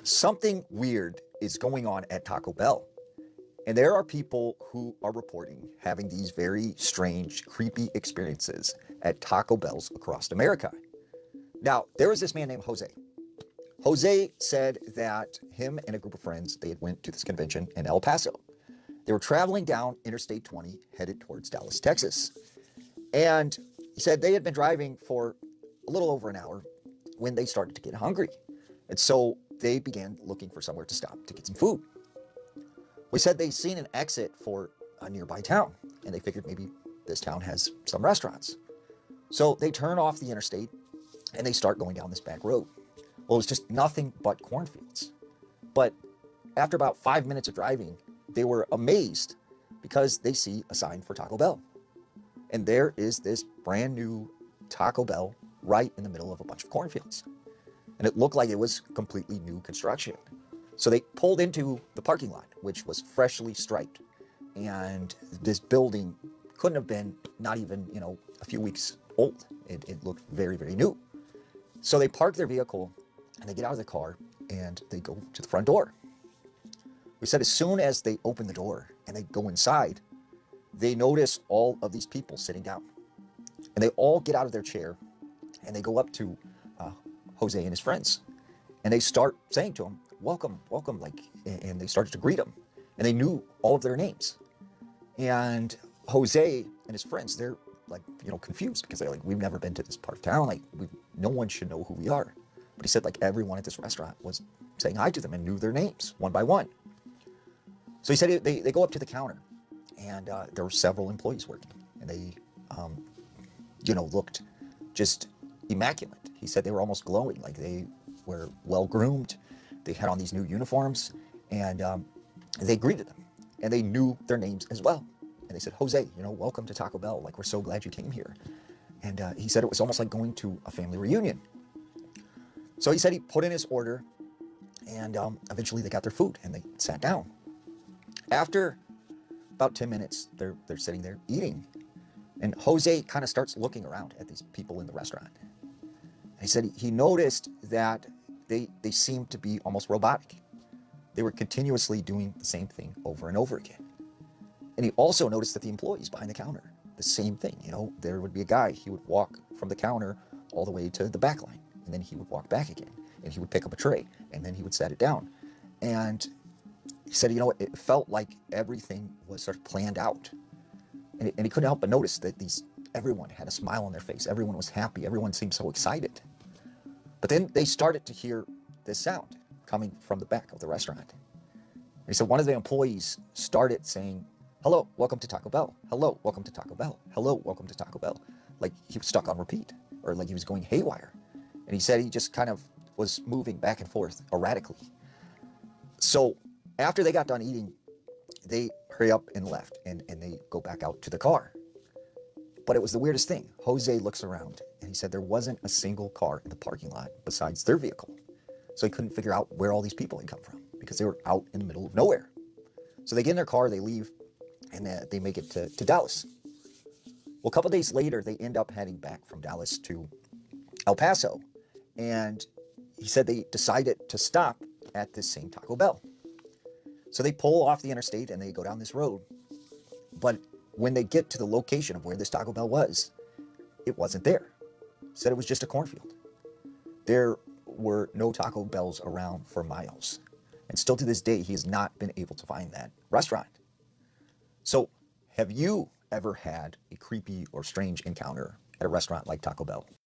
Something weird is going on at Taco Bell. And there are people who are reporting having these very strange, creepy experiences at Taco Bells across America. Now, there was this man named Jose. Jose said that him and a group of friends, they had went to this convention in El Paso. They were traveling down Interstate 20, headed towards Dallas, Texas. And he said they had been driving for a little over an hour when they started to get hungry. And so they began looking for somewhere to stop to get some food. We said they'd seen an exit for a nearby town, and they figured maybe this town has some restaurants. So they turn off the interstate and they start going down this back road. Well, it was just nothing but cornfields. But after about 5 minutes of driving, they were amazed because they see a sign for Taco Bell. And there is this brand new Taco Bell right in the middle of a bunch of cornfields. And it looked like it was completely new construction. So they pulled into the parking lot, which was freshly striped. And this building couldn't have been not even, a few weeks old. It looked very, very new. So they park their vehicle and they get out of the car and they go to the front door. We said as soon as they open the door and they go inside, they notice all of these people sitting down. And they all get out of their chair and they go up to Jose and his friends. And they start saying to him, welcome, welcome, and they started to greet him. And they knew all of their names. And Jose and his friends, they're confused because they're like, we've never been to this part of town. No one should know who we are. But he said everyone at this restaurant was saying hi to them and knew their names one by one. So he said they go up to the counter and there were several employees working and they, looked just immaculate. He said they were almost glowing, like they were well groomed. They had on these new uniforms and they greeted them and they knew their names as well. And they said, Jose, welcome to Taco Bell. We're so glad you came here. And he said it was almost like going to a family reunion. So he said he put in his order and eventually they got their food and they sat down. After about 10 minutes, they're sitting there eating. And Jose kind of starts looking around at these people in the restaurant. And he said he noticed that they seemed to be almost robotic. They were continuously doing the same thing over and over again. And he also noticed that the employees behind the counter, the same thing. There would be a guy, he would walk from the counter all the way to the back line. And then he would walk back again. And he would pick up a tray. And then he would set it down. And he said, it felt like everything was sort of planned out. And he couldn't help but notice that everyone had a smile on their face. Everyone was happy. Everyone seemed so excited. But then they started to hear this sound coming from the back of the restaurant. And he said one of the employees started saying, hello, welcome to Taco Bell. Hello, welcome to Taco Bell. Hello, welcome to Taco Bell. Like he was stuck on repeat or like he was going haywire. And he said he just kind of was moving back and forth erratically. So after they got done eating, they hurry up and left and they go back out to the car. But it was the weirdest thing. Jose looks around and he said there wasn't a single car in the parking lot besides their vehicle. So he couldn't figure out where all these people had come from because they were out in the middle of nowhere. So they get in their car, they leave, and they make it to Dallas. Well, a couple days later, they end up heading back from Dallas to El Paso. And he said they decided to stop at this same Taco Bell. So they pull off the interstate and they go down this road. But when they get to the location of where this Taco Bell was, it wasn't there. He said it was just a cornfield. There were no Taco Bells around for miles. And still to this day, he has not been able to find that restaurant. So have you ever had a creepy or strange encounter at a restaurant like Taco Bell?